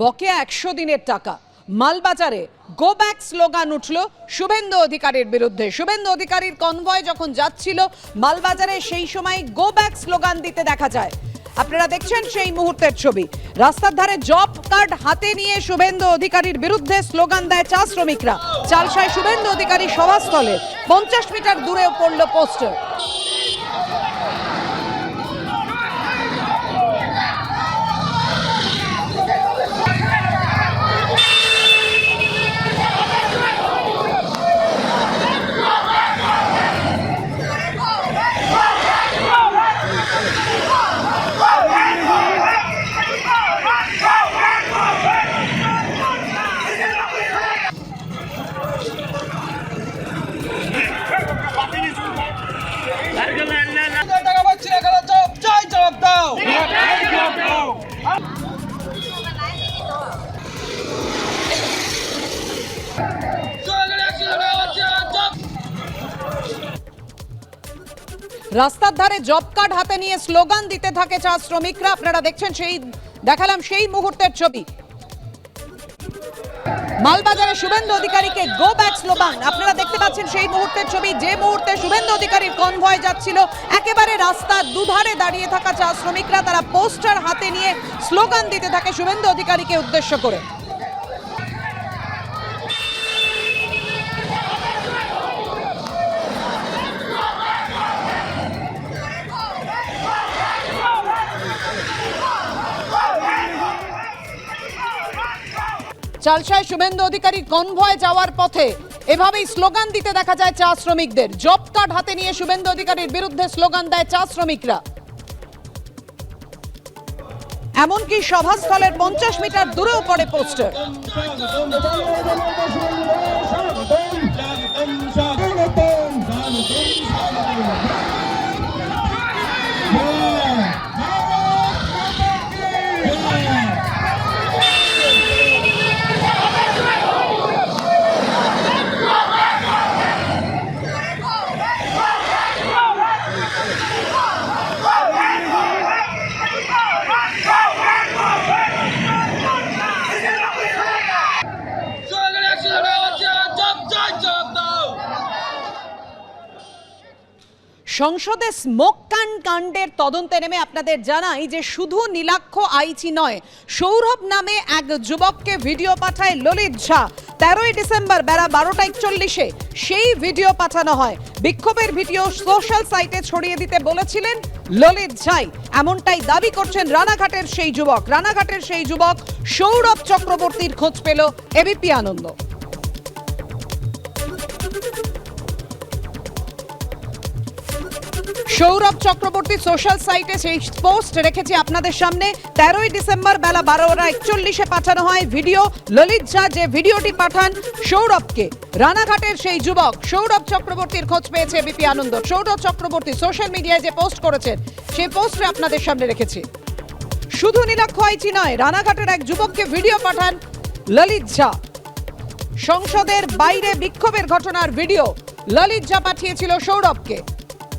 বকেয়া 100 দিনের টাকা। মালবাজারে গো ব্যাক স্লোগান উঠল শুভেন্দু অধিকারীর বিরুদ্ধে। শুভেন্দু অধিকারীর কনভয় যখন যাচ্ছিল মালবাজারে, সেই সময় গো ব্যাক স্লোগান দিতে দেখা যায়। আপনারা দেখছেন সেই মুহূর্তের ছবি। রাস্তার ধারে জব কার্ড হাতে নিয়ে শুভেন্দু অধিকারীর বিরুদ্ধে স্লোগান দেয় চা শ্রমিকরা। চালসায় শুভেন্দু অধিকারী সভাস্থলে 50 মিটার দূরেও পড়ল পোস্টার। রাস্তার ধারে জব কার্ড হাতে নিয়ে স্লোগান দিতে থাকে চা শ্রমিকরা। আপনারা দেখছেন দেখালাম সেই মুহূর্তের ছবি। মালবাজারে শুভেন্দু অধিকারীকে গো ব্যাক স্লোগান আপনারা দেখতে পাচ্ছেন সেই মুহূর্তের ছবি। যে মুহূর্তে শুভেন্দু অধিকারীর কনভয় যাচ্ছিল, একেবারে রাস্তার দুধারে দাঁড়িয়ে থাকা চা শ্রমিকরা তারা পোস্টার হাতে নিয়ে স্লোগান দিতে থাকে শুভেন্দু অধিকারীকে উদ্দেশ্য করে। চালসায় শুভেন্দু অধিকারীর কনভয় যাওয়ার পথে এভাবেই স্লোগান দিতে দেখা যায় চা শ্রমিকদের। জব কার্ড হাতে নিয়ে শুভেন্দু অধিকারীর বিরুদ্ধে স্লোগান দেয় চা শ্রমিকরা। এমনকি সভাস্থলের 50 মিটার দূরেও পড়ে পোস্টার। সংসদে স্মোক কাণ্ডের তদন্তে নেমে আপনাদের জানাই যে শুধু নীলাক্ষ আইচি নয়, সৌরভ নামে এক যুবককে ভিডিও পাঠায় ললিত ঝা। 13ই ডিসেম্বর বেলা 12:41 সেই ভিডিও পাঠানো হয়। বিক্ষোভের ভিডিও সোশ্যাল সাইটে ছড়িয়ে দিতে বলেছিলেন ললিত ঝাই, এমনটাই দাবি করছেন রানাঘাটের সেই যুবক। রানাঘাটের সেই যুবক সৌরভ চক্রবর্তীর খোঁজ পেল এবিপি আনন্দ। সৌরভ চক্রবর্তী সোশ্যাল সাইটে সেই পোস্ট রেখেছি আপনাদের সামনে। 13ই ডিসেম্বর বেলা 12:41 পাঠানো হয় ভিডিও। ললিত ঝা যে ভিডিওটি পাঠান সৌরভকে, রানাঘাটের সেই যুবক সৌরভ চক্রবর্তীর খোঁজ পেয়েছে এবিপি আনন্দ। সৌরভ চক্রবর্তী সোশ্যাল মিডিয়ায় যে পোস্ট করেছেন সেই পোস্টে আপনাদের সামনে রেখেছি। শুধু নীলাক্ষ আইচি নয়, রানাঘাটের এক যুবককে ভিডিও পাঠান ললিত ঝা। সংসদের বাইরে বিক্ষোভের ঘটনার ভিডিও ললিত ঝা পাঠিয়েছিল সৌরভকে।